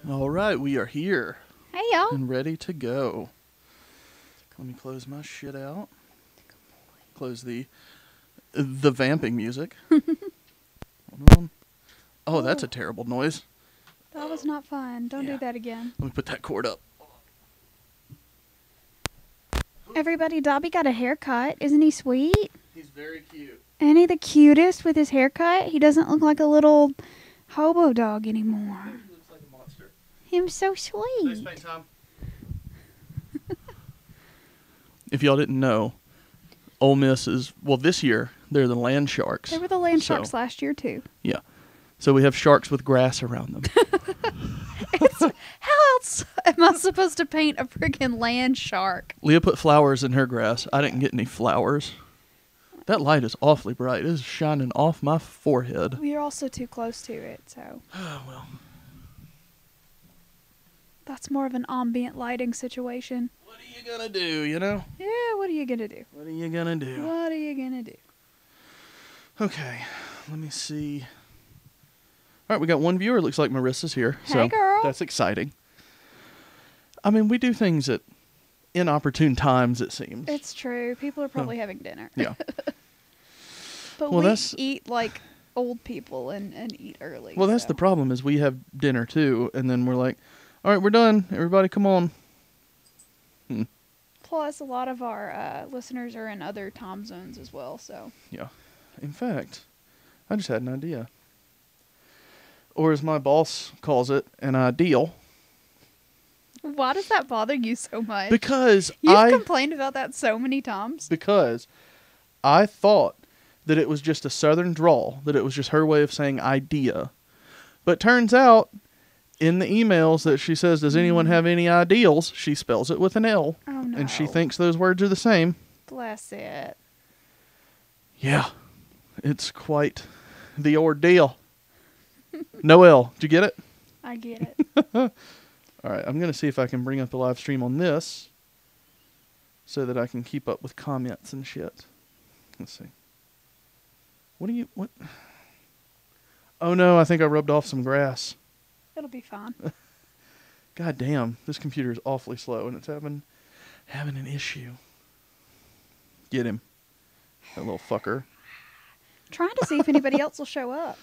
All right, we are here Hey, y'all. and ready to go. Let me close my shit out. Close the vamping music. Hold on. Oh, that's a terrible noise. That was not fun. Don't Yeah. do that again. Let me put that cord up. Everybody, Dobby got a haircut. Isn't he sweet? He's very cute. Ain't he the cutest with his haircut? He doesn't look like a little hobo dog anymore. He looks like a monster. He's so Thanks, sweet. paint time. If y'all didn't know, Ole Miss is, well, this year, they're the land sharks. They were the land So- sharks last year, too. Yeah. So we have sharks with grass around them. How else am I supposed to paint a freaking land shark? Leah put flowers in her grass. I didn't get any flowers. That light is awfully bright. It is shining off my forehead. We are also too close to it, so Oh, well. that's more of an ambient lighting situation. What are you going to do, you know? Yeah, what are you gonna do? What are you going to do? What are you gonna do? Okay. Let me see. All right, we got one viewer. Looks like Marissa's here. Hey, so girl. That's exciting. I mean, we do things at inopportune times, it seems. It's true. People are probably having dinner. Yeah. But Well, we that's- eat like old people and eat early. Well, that's so. the problem is we have dinner too, and then we're like, all right, we're done. Everybody come on. Plus, a lot of our listeners are in other time zones as well, so. Yeah. In fact, I just had an idea. Or as my boss calls it, an ideal. Why does that bother you so much? Because You've complained about that so many times. because I thought that it was just a southern drawl, that it was just her way of saying idea. But turns out, in the emails that she says, does anyone have any ideals, she spells it with an L. Oh, no. And she thinks those words are the same. Bless it. Yeah. It's quite the ordeal. No L. Did you get it? I get it. All right. I'm going to see if I can bring up the live stream on this so that I can keep up with comments and shit. Let's see. What? Oh, no. I think I rubbed off some grass. It'll be fine. God damn. This computer is awfully slow and it's having an issue. Get him. That little fucker. Trying to see if anybody else will show up.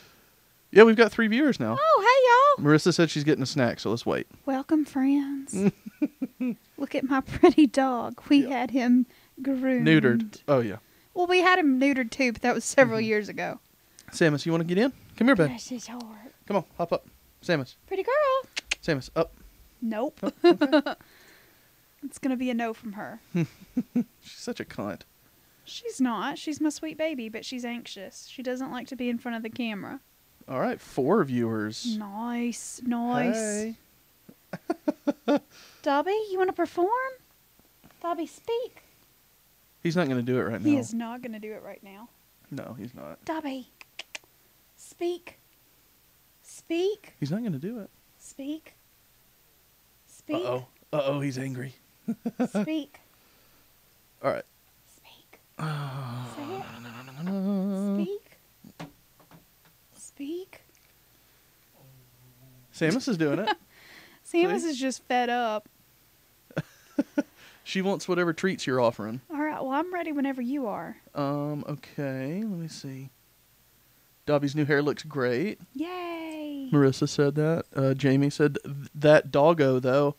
Yeah, we've got 3 viewers now. Oh, hey, y'all. Marissa said she's getting a snack, so let's wait. Welcome, friends. Look at my pretty dog. We had him groomed. Neutered. Oh, yeah. Well, we had him neutered too, but that was several Mm-hmm. years ago. Samus, you want to get in? Come here, babe. Bless his heart. Come on, hop up. Samus. Pretty girl. Samus, up. Nope. Okay. It's going to be a no from her. She's such a cunt. She's not. She's my sweet baby, but she's anxious. She doesn't like to be in front of the camera. All right, 4 viewers. Nice. Nice. Hey. Dobby, you want to perform? Dobby, speak. He's not going to do it right now. He is not going to do it right now. No, he's not. Dobby, speak. Speak. He's not going to do it. Speak. Speak. Uh-oh. Uh-oh, he's angry. Speak. All right. Speak. Say it. Speak. Speak. Samus is doing it. Samus See? is just fed up. She wants whatever treats you're offering. All right, well, I'm ready whenever you are. Okay, let me see. Dobby's new hair looks great. Yay. Marissa said that. Jamie said that doggo, though.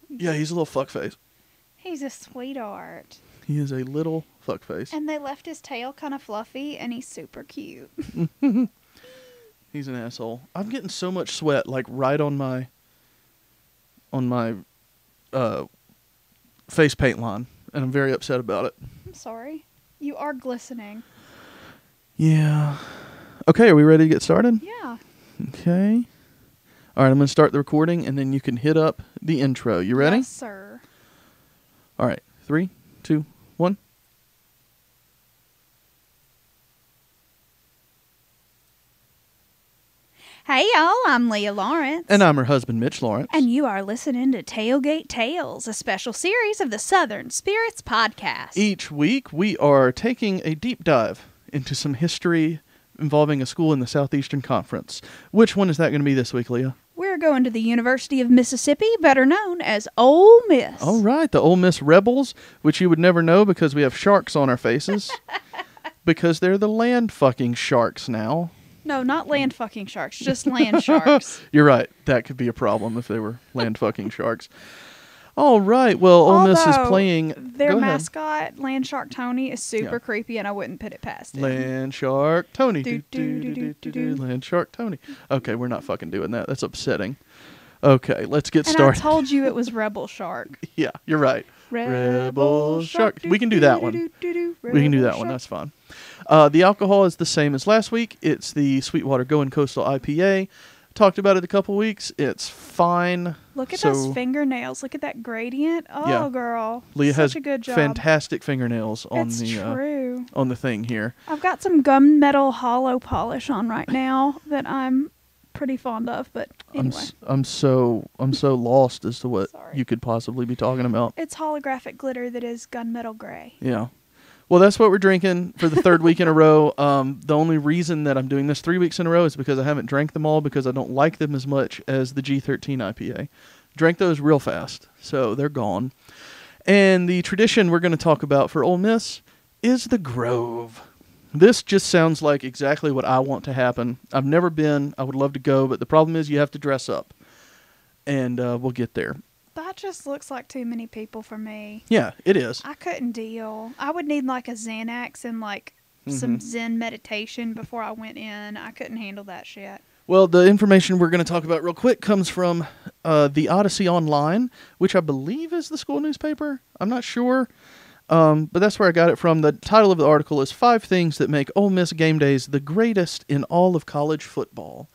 Yeah, he's a little fuckface. He's a sweetheart. He is a little fuckface. And they left his tail kind of fluffy, and he's super cute. He's an asshole. I'm getting so much sweat, like right on my face paint line, and I'm very upset about it. I'm sorry. You are glistening. Yeah. Okay, are we ready to get started? Yeah. Okay. All right, I'm going to start the recording, and then you can hit up the intro. You ready? Yes, sir. All right. 3, 2, 1. Hey, y'all. I'm Leah Lawrence. And I'm her husband, Mitch Lawrence. And you are listening to Tailgate Tales, a special series of the Southern Spirits Podcast. Each week, we are taking a deep dive into some history involving a school in the Southeastern Conference. Which one is that going to be this week, Leah? We're We're going to the University of Mississippi, better known as Ole Miss. All right, the Ole Miss Rebels, which you would never know because we have sharks on our faces. Because they're the land fucking sharks now. No, not land fucking sharks, just land sharks. You're right. That could be a problem if they were land fucking sharks. All right. Well, Ole Miss is playing. Their mascot, Land Shark Tony, is super creepy, and I wouldn't put it past him. Land Shark Tony. Land Shark Tony. Okay, we're not fucking doing that. That's upsetting. Okay, let's get started. I told you it was Rebel Shark. Yeah, you're right. Rebel Shark. We can do that one. We can do that one. That's fine. The alcohol is the same as last week. It's the Sweetwater Going Coastal IPA. Talked about it a couple weeks. It's fine. Look at those fingernails. Look at that gradient. Oh, girl. Leah has a good job. Fantastic fingernails on the thing here. I've got some gunmetal hollow polish on right now that I'm pretty fond of, but anyway. I'm so lost as to what you could possibly be talking about. It's holographic glitter that is gunmetal gray. Yeah. Well, that's what we're drinking for the third week in a row. The only reason that I'm doing this 3 weeks in a row is because I haven't drank them all because I don't like them as much as the G13 IPA. Drank those real fast, so they're gone. And the tradition we're going to talk about for Ole Miss is the Grove. This just sounds like exactly what I want to happen. I've never been. I would love to go, but the problem is you have to dress up. And we'll get there. That just looks like too many people for me. Yeah, it is. I couldn't deal. I would need like a Xanax and like some Zen meditation before I went in. I couldn't handle that shit. Well, the information we're going to talk about real quick comes from the Odyssey Online, which I believe is the school newspaper. I'm not sure, but that's where I got it from. The title of the article is 5 Things That Make Ole Miss Game Days the Greatest in All of College Football.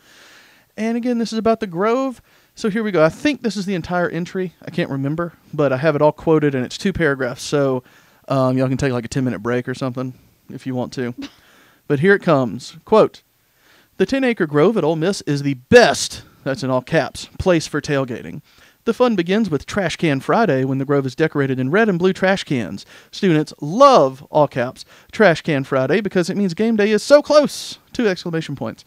And again, this is about the Grove. So here we go. I think this is the entire entry. I can't remember, but I have it all quoted, and it's 2 paragraphs. So y'all can take like a 10-minute break or something if you want to. But here it comes. Quote, "The 10-acre Grove at Ole Miss is the best," that's in all caps, "place for tailgating. The fun begins with Trash Can Friday when the Grove is decorated in red and blue trash cans. Students love, all caps, Trash Can Friday because it means game day is so close! 2 exclamation points.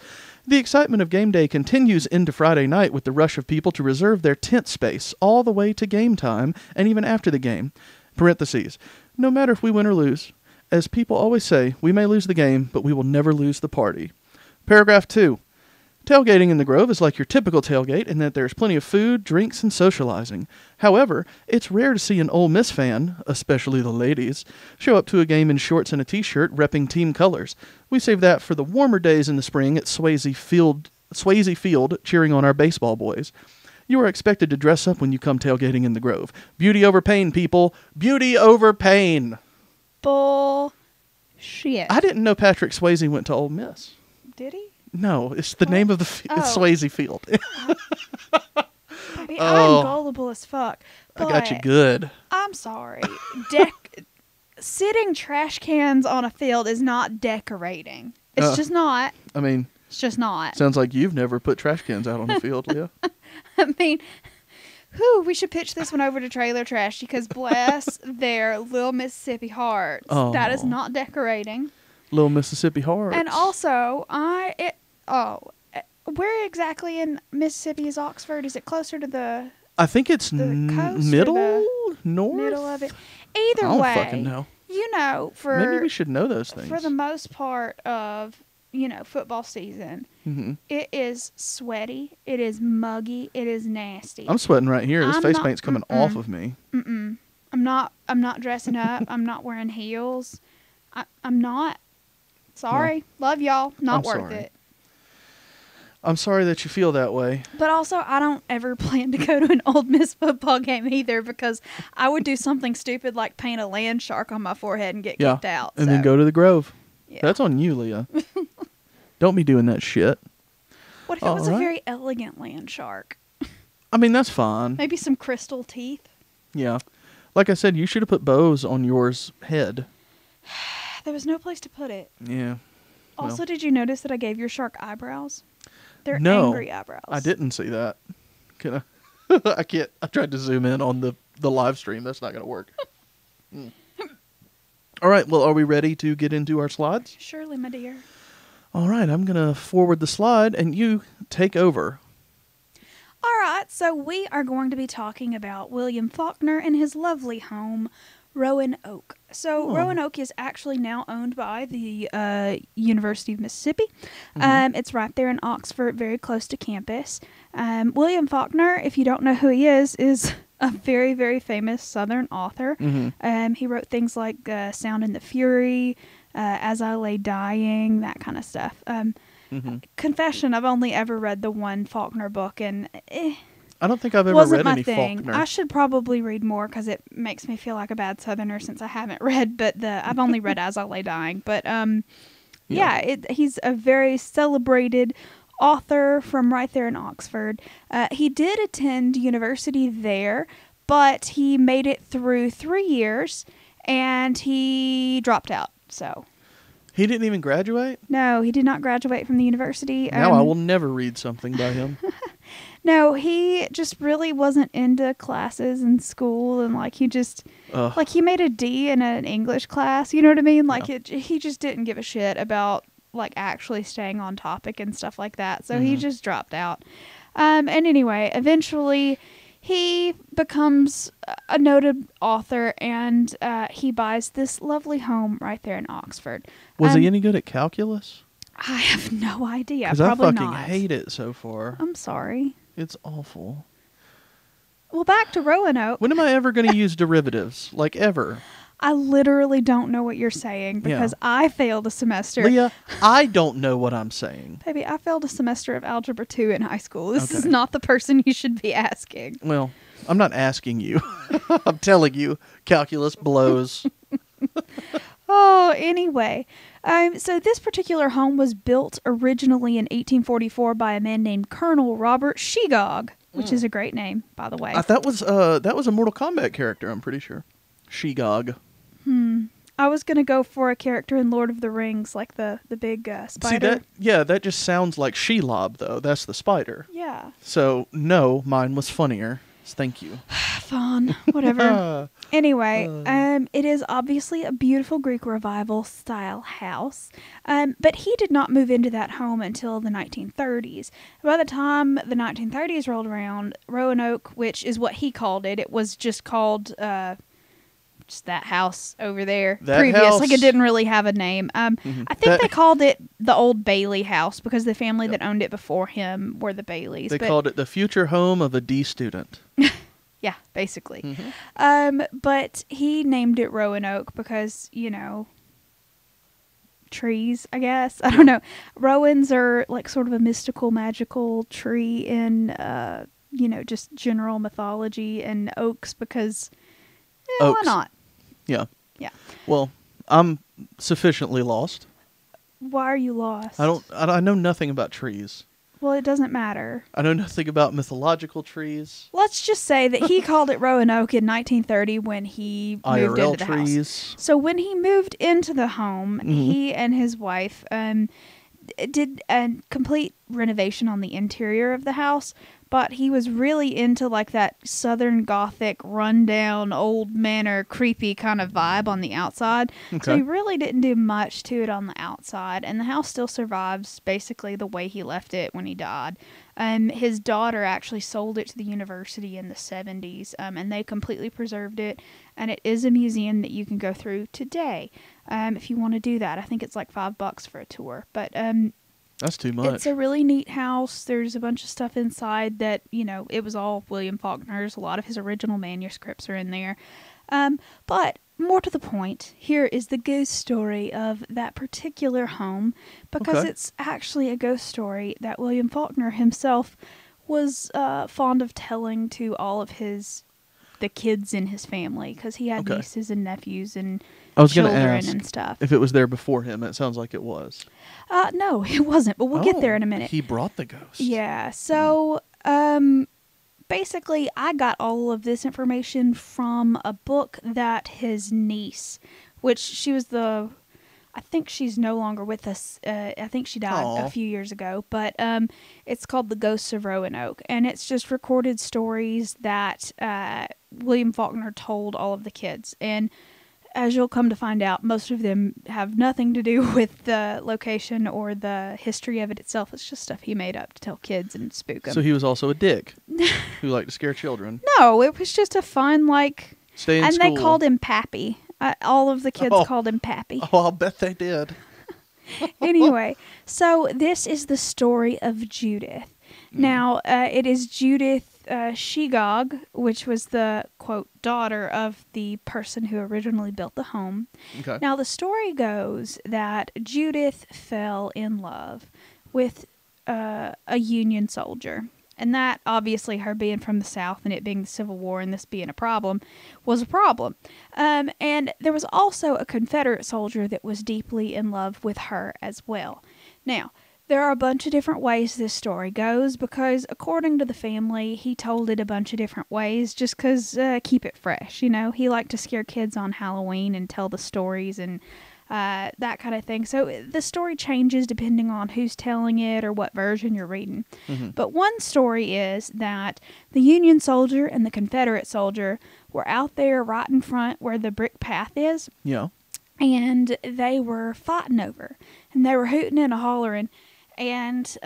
The excitement of game day continues into Friday night with the rush of people to reserve their tent space all the way to game time and even after the game. Parentheses. No matter if we win or lose. As people always say, we may lose the game, but we will never lose the party." Paragraph 2. Tailgating in the Grove is like your typical tailgate in that there's plenty of food, drinks, and socializing. However, it's rare to see an Ole Miss fan, especially the ladies, show up to a game in shorts and a t-shirt repping team colors. We save that for the warmer days in the spring at Swayze Field cheering on our baseball boys. You are expected to dress up when you come tailgating in the Grove. Beauty over pain, people. Beauty over pain. Bullshit. I didn't know Patrick Swayze went to Ole Miss. Did he? No, it's the name of the it's Swayze Field. Baby, I'm gullible as fuck. I got you good. I'm sorry. Sitting trash cans on a field is not decorating. It's just not. I mean, it's just not. Sounds like you've never put trash cans out on the field, Leah. I mean, we should pitch this one over to Trailer Trash because bless their little Mississippi hearts. Oh. That is not decorating. Little Mississippi hearts. And also, where exactly in Mississippi is Oxford? Is it closer to the? I think it's coast middle, north. Middle of it. Either way, I don't fucking know. You know, maybe we should know those things. For the most part of football season, it is sweaty, it is muggy, it is nasty. I'm sweating right here. This face paint's coming off of me. I'm not dressing up. I'm not wearing heels. I'm not. Sorry. No. Love y'all. Not worth it. I'm sorry that you feel that way. But also, I don't ever plan to go to an Ole Miss football game either because I would do something stupid like paint a land shark on my forehead and get kicked out. And then go to the Grove. Yeah. That's on you, Leah. Don't be doing that shit. What if it was a very elegant land shark? I mean, that's fine. Maybe some crystal teeth. Yeah. Like I said, you should have put bows on yours head. There was no place to put it. Yeah. Also, did you notice that I gave your shark eyebrows? They're angry eyebrows. I didn't see that. Can I? I can't. I tried to zoom in on the live stream. That's not going to work. All right. Well, are we ready to get into our slides? Surely, my dear. All right. I'm going to forward the slide, and you take over. All So we are going to be talking about William Faulkner and his lovely home, Roanoke. So Roanoke is actually now owned by the University of Mississippi. It's right there in Oxford, very close to campus. William Faulkner, if you don't know who he is a very, very famous Southern author. He wrote things like Sound and the Fury, As I Lay Dying, that kind of stuff. Confession, I've only ever read the one Faulkner book, and I don't think I've ever wasn't read my any thing. Faulkner. I should probably read more because it makes me feel like a bad Southerner since I haven't read. But I've only read As I Lay Dying. But he's a very celebrated author from right there in Oxford. He did attend university there, but he made it through 3 years and he dropped out. So He didn't even graduate? no, he did not graduate from the university. Now I will never read something by him. No, he just really wasn't into classes in school, and like he just like he made a D in an English class, you know what I mean? Like he just didn't give a shit about like actually staying on topic and stuff like that. So he just dropped out. And anyway, eventually he becomes a noted author, and he buys this lovely home right there in Oxford. Was he any good at calculus? I have no idea. Because I Probably fucking not. hate it so far. I'm sorry. It's awful. Well, back to Roanoke. When am I ever going to use derivatives? Like, ever? I literally don't know what you're saying because I failed a semester. Leah, I don't know what I'm saying. Baby, I failed a semester of Algebra 2 in high school. This is not the person you should be asking. Well, I'm not asking you. I'm telling you, calculus blows. Oh, anyway. So this particular home was built originally in 1844 by a man named Colonel Robert Shegog, which is a great name, by the way. That was a Mortal Kombat character, I'm pretty sure. Shegog. I was going to go for a character in Lord of the Rings, like the big spider. See, that just sounds like Shelob, though. That's the spider. Yeah. So, no, mine was funnier. Thank you. Fun. Whatever. Anyway, it is obviously a beautiful Greek Revival style house, but he did not move into that home until the 1930s. By the time the 1930s rolled around, Roanoke, which is what he called it, it was just called just that house over there. Like it didn't really have a name. I think they called it the Old Bailey House because the family that owned it before him were the Baileys. They called it the future home of a D student. Yeah, basically. But he named it Roanoke because, trees, I guess. I don't know. Rowans are like sort of a mystical, magical tree in, just general mythology, and oaks because, why not? Yeah. Yeah. Well, I'm sufficiently lost. Why are you lost? I know nothing about trees. Well, it doesn't matter. I know nothing about mythological trees. Let's just say that he called it Roanoke in 1930 when he moved into the house. So when he moved into the home, he and his wife did a complete renovation on the interior of the house, but he was really into like that Southern Gothic, rundown, old manor, creepy kind of vibe on the outside. Okay. So he really didn't do much to it on the outside, and the house still survives basically the way he left it when he died. His daughter actually sold it to the university in the 70s, and they completely preserved it, and it is a museum that you can go through today if you want to do that. I think it's like $5 for a tour, but that's too much. It's a really neat house. There's a bunch of stuff inside that, it was all William Faulkner's. A lot of his original manuscripts are in there. But more to the point, here is the ghost story of that particular home, because it's actually a ghost story that William Faulkner himself was fond of telling to all of the kids in his family, because he had nieces and nephews and children and stuff. If it was there before him. It sounds like it was. No, it wasn't, but we'll get there in a minute. He brought the ghost. Yeah, so basically I got all of this information from a book that his niece, which she was I think she's no longer with us. I think she died a few years ago, but it's called The Ghosts of Roanoke, and it's just recorded stories that William Faulkner told all of the kids. And as you'll come to find out, most of them have nothing to do with the location or the history of it itself. It's just stuff he made up to tell kids and spook them. So he was also a dick who liked to scare children. No, it was just a fun, like... Stay in and school. they called him Pappy. All of the kids called him Pappy. Oh, I'll bet they did. Anyway, so this is the story of Judith. Now, it is Judith Shegog, which was the, quote, daughter of the person who originally built the home. Okay. Now, the story goes that Judith fell in love with a Union soldier. And that, obviously, her being from the South and it being the Civil War and this being a problem, was a problem. And there was also a Confederate soldier that was deeply in love with her as well. Now, there are a bunch of different ways this story goes because, according to the family, he told it a bunch of different ways just because keep it fresh, you know. He liked to scare kids on Halloween and tell the stories and that kind of thing. So the story changes depending on who's telling it or what version you're reading. Mm-hmm. But one story is that the Union soldier and the Confederate soldier were out there right in front where the brick path is. Yeah. And they were fighting over. And they were hooting and hollering. And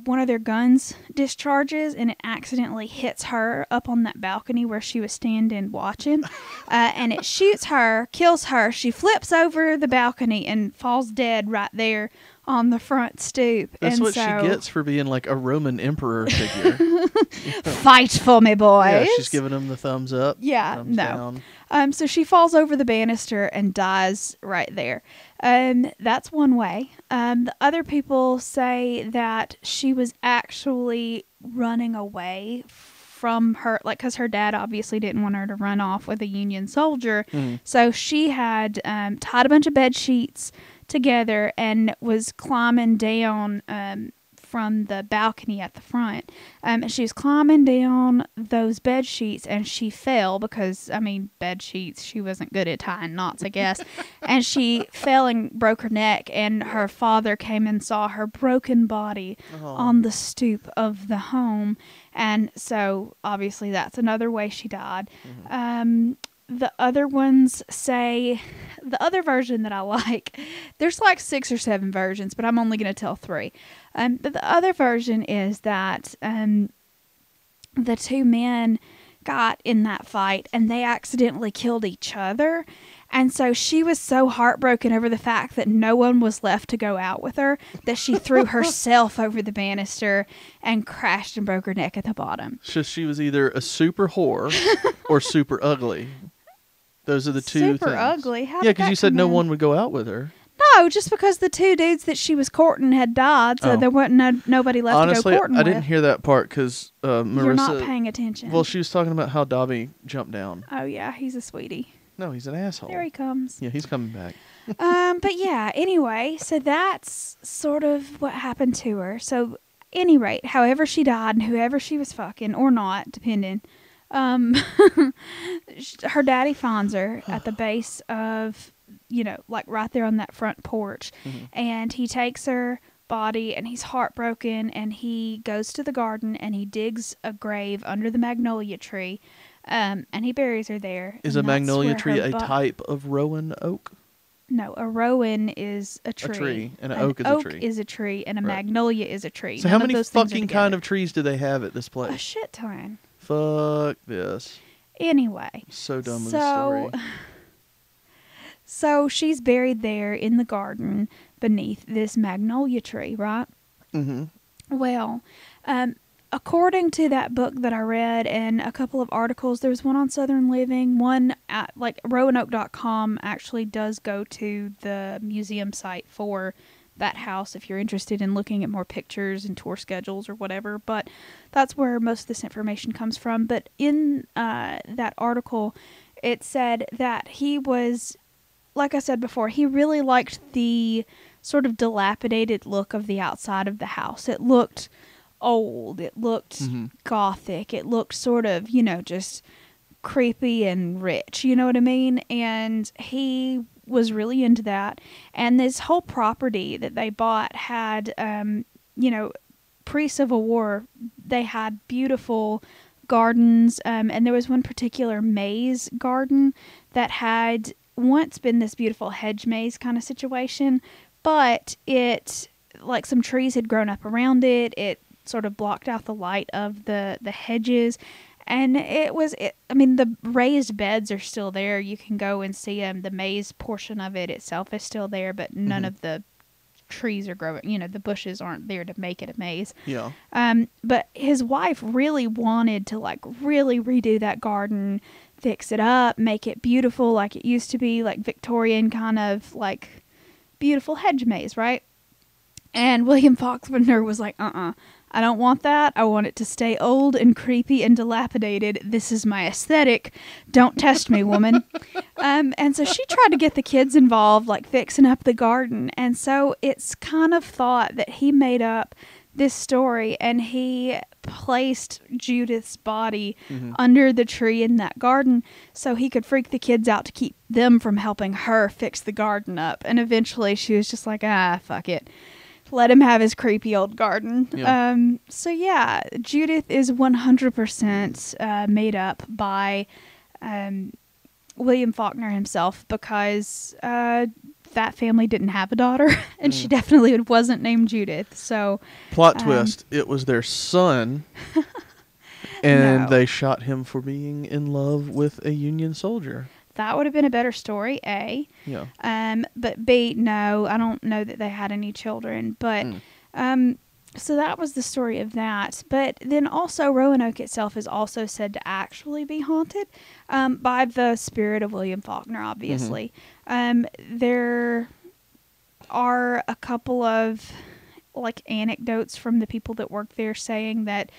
one of their guns discharges and it accidentally hits her up on that balcony where she was standing watching. And it shoots her, kills her. She flips over the balcony and falls dead right there on the front stoop. That's what she gets for being like a Roman emperor figure. Fight for me, boys. Yeah, she's giving him the thumbs up. Yeah, thumbs down. So she falls over the banister and dies right there. That's one way. The other people say that she was actually running away from her, like, because her dad obviously didn't want her to run off with a Union soldier. Mm-hmm. So she had tied a bunch of bed sheets together and was climbing down from the balcony at the front. And she was climbing down those bed sheets and she fell because, I mean, bed sheets, she wasn't good at tying knots, I guess. And she fell and broke her neck, and her father came and saw her broken body on the stoop of the home. And so, obviously, that's another way she died. Mm-hmm. The other ones say, the other version that I like, there's like 6 or 7 versions, but I'm only going to tell 3. But the other version is that the 2 men got in that fight and they accidentally killed each other. And so she was so heartbroken over the fact that no one was left to go out with her that she threw herself over the banister and crashed and broke her neck at the bottom. So she was either a super whore or super ugly. Those are the 2 things. Super ugly? How yeah, because you said no one would go out with her. No, just because the 2 dudes that she was courting had died, so there wasn't nobody left to go courting with. I didn't hear that part because Marissa... You're not paying attention. Well, she was talking about how Dobby jumped down. Oh, yeah, he's a sweetie. No, he's an asshole. There he comes. Yeah, he's coming back. But yeah, anyway, so that's sort of what happened to her. So, any rate, however she died and whoever she was fucking, or not, depending... her daddy finds her at the base of, you know, like right there on that front porch. Mm-hmm. And he takes her body and he's heartbroken and he goes to the garden and he digs a grave under the magnolia tree. And he buries her there. Is a magnolia tree a type of rowan oak? No, a rowan is a tree. A tree, and an oak is a tree. Oak is a tree, and a magnolia is a tree. So how many fucking kind of trees do they have at this place? A shit ton. Fuck this. Anyway. So dumb with the story. So she's buried there in the garden beneath this magnolia tree, right? Mm-hmm. Well, according to that book that I read and a couple of articles, there was one on Southern Living, one at, like, Roanoke.com actually does go to the museum site for that house if you're interested in looking at more pictures and tour schedules or whatever, but that's where most of this information comes from. But in that article, it said that he was, like I said before, he really liked the sort of dilapidated look of the outside of the house. It looked old, it looked gothic, it looked sort of, you know, just creepy and rich, you know what I mean? And he was really into that. And this whole property that they bought had, you know, pre-Civil War, they had beautiful gardens. And there was one particular maze garden that had once been this beautiful hedge maze kind of situation, but it, like, some trees had grown up around it. It sort of blocked out the light of the hedges. And the raised beds are still there. You can go and see them. The maze portion of it itself is still there, but none of the trees are growing. The bushes aren't there to make it a maze. Yeah. But his wife really wanted to, like, really redo that garden, fix it up, make it beautiful like it used to be, like Victorian kind of, like, beautiful hedge maze, right? And William Faulkner was like, I don't want that. I want it to stay old and creepy and dilapidated. This is my aesthetic. Don't test me, woman. And so she tried to get the kids involved, like fixing up the garden. And so it's kind of thought that he made up this story and he placed Judith's body under the tree in that garden so he could freak the kids out to keep them from helping her fix the garden up. And eventually she was just like, fuck it. Let him have his creepy old garden. Yeah. So yeah, Judith is 100% made up by William Faulkner himself because that family didn't have a daughter, and she definitely wasn't named Judith. So plot twist: it was their son, and they shot him for being in love with a Union soldier. That would have been a better story, A. Yeah. But B, no, I don't know that they had any children. But so that was the story of that. But then also Roanoke itself is also said to actually be haunted by the spirit of William Faulkner, obviously. There are a couple of, like, anecdotes from the people that worked there saying that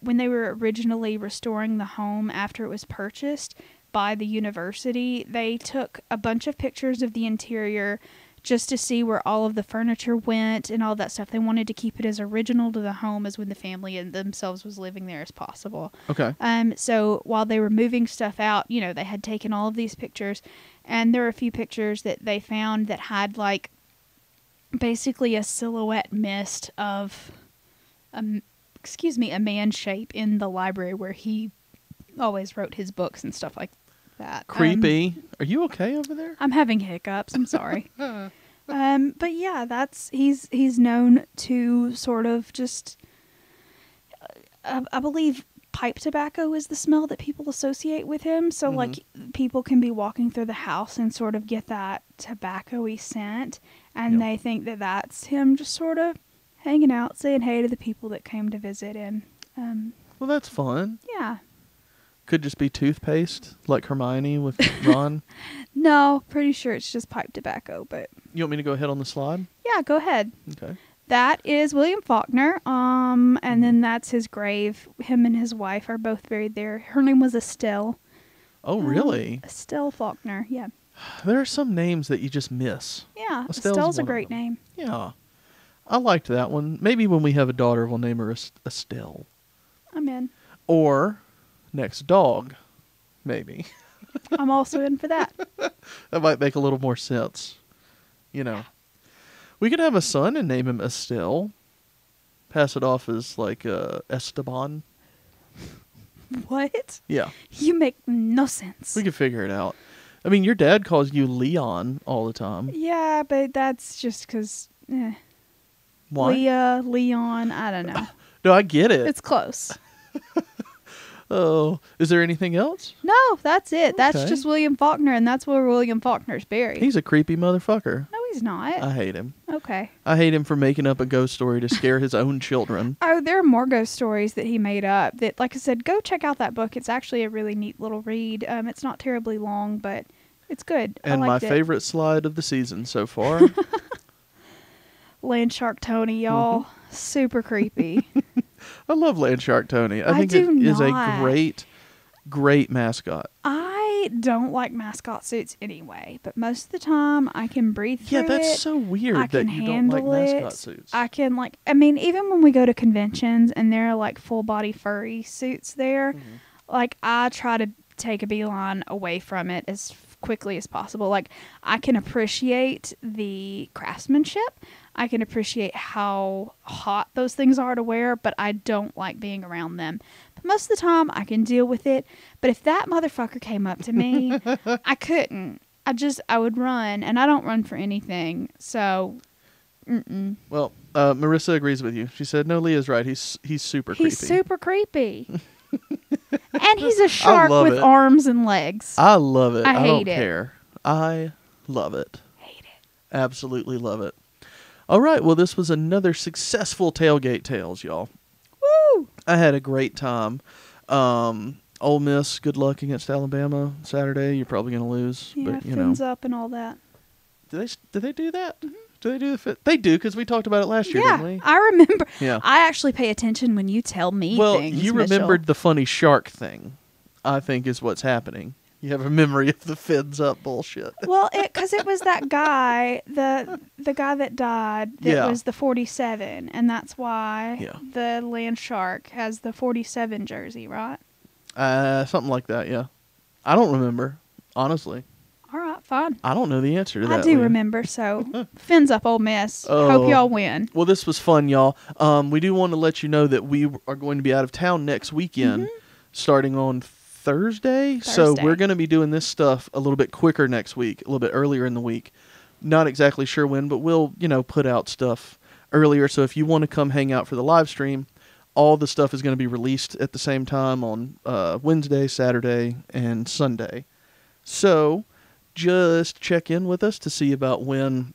when they were originally restoring the home after it was purchased by the university, they took a bunch of pictures of the interior just to see where all of the furniture went and all that stuff. They wanted to keep it as original to the home as when the family and themselves was living there as possible. Okay. So while they were moving stuff out, they had taken all of these pictures, and there were a few pictures that they found that had, like, basically a silhouette mist of a man shape in the library where he always wrote his books and stuff like that. Creepy. Are you okay over there? I'm having hiccups. I'm sorry. But yeah, he's known to sort of just, I believe pipe tobacco is the smell that people associate with him. So like people can be walking through the house and sort of get that tobacco-y scent, and they think that that's him just sort of hanging out, saying hey to the people that came to visit. And well, that's fun. Yeah. Could just be toothpaste, like Hermione with Ron. No, pretty sure it's just pipe tobacco. But you want me to go ahead on the slide? Yeah, go ahead. Okay. That is William Faulkner, and then that's his grave. Him and his wife are both buried there. Her name was Estelle. Oh, really? Estelle Faulkner, yeah. There are some names that you just miss. Yeah, Estelle's a great name. Yeah. I liked that one. Maybe when we have a daughter, we'll name her Estelle. I'm in. Or next dog, maybe. I'm also in for that. That might make a little more sense. We could have a son and name him Estelle. Pass it off as like Esteban. What? Yeah. You make no sense. We could figure it out. I mean, your dad calls you Leon all the time. Yeah, but that's just because... Why? Leah, Leon, I don't know. No, I get it. It's close. Oh, is there anything else? No, that's it. Okay. That's just William Faulkner, and that's where William Faulkner's buried. He's a creepy motherfucker. No, he's not. I hate him. Okay. I hate him for making up a ghost story to scare his own children. Oh, there are more ghost stories that he made up that, like I said, go check out that book. It's actually a really neat little read. It's not terribly long, but it's good. And my favorite slide of the season so far. Landshark Tony, y'all. Super creepy. I love Landshark Tony. I think it is a great, great mascot. I don't like mascot suits anyway, but most of the time I can breathe through it. Yeah, that's so weird that you don't like mascot suits. I can even when we go to conventions and there are like full body furry suits there, like I try to take a beeline away from it as quickly as possible. Like I can appreciate the craftsmanship. I can appreciate how hot those things are to wear, but I don't like being around them. But most of the time, I can deal with it. But if that motherfucker came up to me, I couldn't. I would run, and I don't run for anything, so. Well, Marissa agrees with you. She said, "No, Leah's right. He's super creepy. He's super creepy, and he's a shark with arms and legs. I love it. I don't care. I love it. Hate it. Absolutely love it. All right. Well, this was another successful Tailgate Tales, y'all. Woo! I had a great time. Ole Miss, good luck against Alabama Saturday. You're probably going to lose, but you know. Fins up and all that. Do they do that? Mm-hmm. Do they do the fit? They do, because we talked about it last year, didn't we? I remember. Yeah. I actually pay attention when you tell me things, Well, you remembered Mitchell. the funny shark thing, I think is what's happening. You have a memory of the fins up bullshit. Well, because it was that guy, the guy that died, that was the 47, and that's why the land shark has the 47 jersey, right? Something like that, yeah. I don't remember, honestly. All right, fine. I don't know the answer to that. I do remember, so fins up, Ole Miss. Hope y'all win. Well, this was fun, y'all. We do want to let you know that we are going to be out of town next weekend, starting on Thursday. So we're going to be doing this stuff a little bit quicker next week, a little bit earlier in the week. Not exactly sure when, but we'll, put out stuff earlier. So if you want to come hang out for the live stream, all the stuff is going to be released at the same time on Wednesday, Saturday, and Sunday. So just check in with us to see about when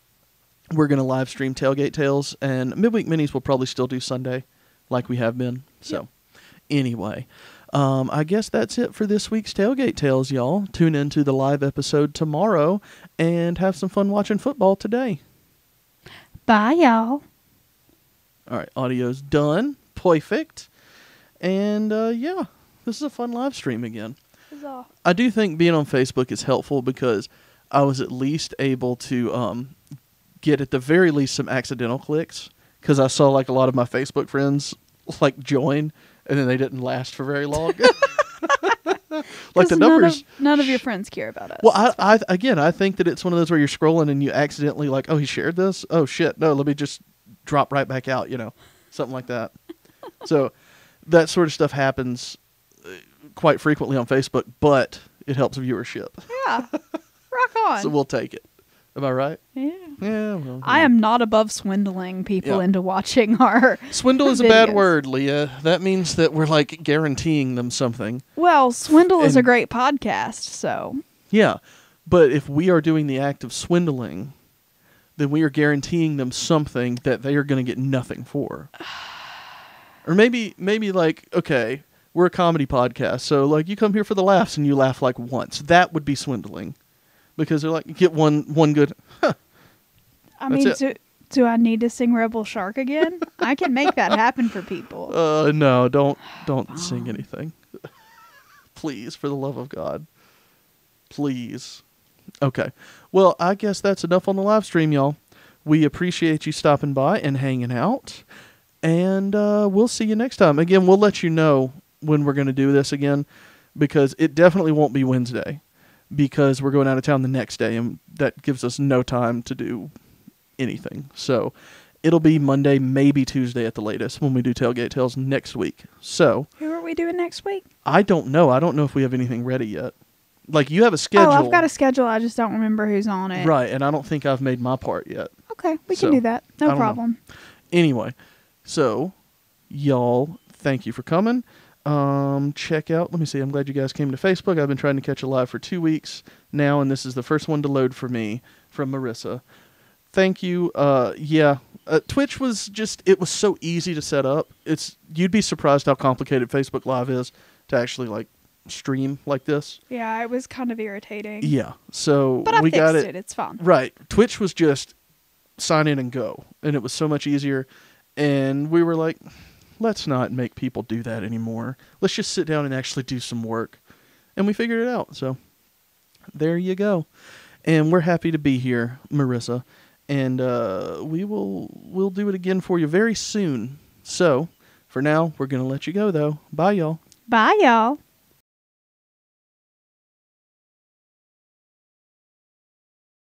we're going to live stream Tailgate Tales, and Midweek Minis will probably still do Sunday like we have been. So anyway, I guess that's it for this week's Tailgate Tales, y'all. Tune into the live episode tomorrow and have some fun watching football today. Bye, y'all. All right, audio's done. Perfect. And this is a fun live stream again. Huzzah. I do think being on Facebook is helpful because I was at least able to get at the very least some accidental clicks, because I saw like a lot of my Facebook friends like join and then they didn't last for very long. Like the numbers, none of your friends care about us. Well, I think that it's one of those where you're scrolling and you accidentally like, oh, he shared this. Oh shit, no, let me just drop right back out. Something like that. So that sort of stuff happens quite frequently on Facebook, but it helps viewership. Yeah, rock on. So we'll take it. Am I right? Yeah. Yeah. Well, I am not above swindling people into watching our Swindle is videos. a bad word, Leah. That means that we're like guaranteeing them something. Well, swindle is a great podcast, so. Yeah, but if we are doing the act of swindling, then we are guaranteeing them something that they are going to get nothing for. Or maybe like, okay, we're a comedy podcast, so like you come here for the laughs and you laugh like once. That would be swindling. Because they're like, you get one good, huh. I mean, do I need to sing Rebel Shark again? I can make that happen for people. No, don't sing anything. Please, for the love of God. Please. Okay. Well, I guess that's enough on the live stream, y'all. We appreciate you stopping by and hanging out. And we'll see you next time. Again, we'll let you know when we're going to do this again, because it definitely won't be Wednesday, because we're going out of town the next day, and that gives us no time to do anything. So it'll be Monday, maybe Tuesday at the latest, when we do Tailgate Tales next week. So who are we doing next week? I don't know. I don't know if we have anything ready yet. Like, you have a schedule. Oh, I've got a schedule. I just don't remember who's on it. Right, and I don't think I've made my part yet. Okay, we can do that. No problem. Anyway, so y'all, thank you for coming. Check out, let me see, I'm glad you guys came to Facebook. I've been trying to catch a live for 2 weeks now, and this is the first one to load for me from Marissa. Thank you. Twitch was just, it was so easy to set up. You'd be surprised how complicated Facebook Live is to actually like stream like this. Yeah, it was kind of irritating. Yeah, so but we got it. It's fun. Right. Twitch was just sign in and go, and it was so much easier, and we were like, let's not make people do that anymore. Let's just sit down and actually do some work. And we figured it out. So there you go. And we're happy to be here, Marissa. And we'll do it again for you very soon. So for now, we're going to let you go, though. Bye, y'all. Bye, y'all.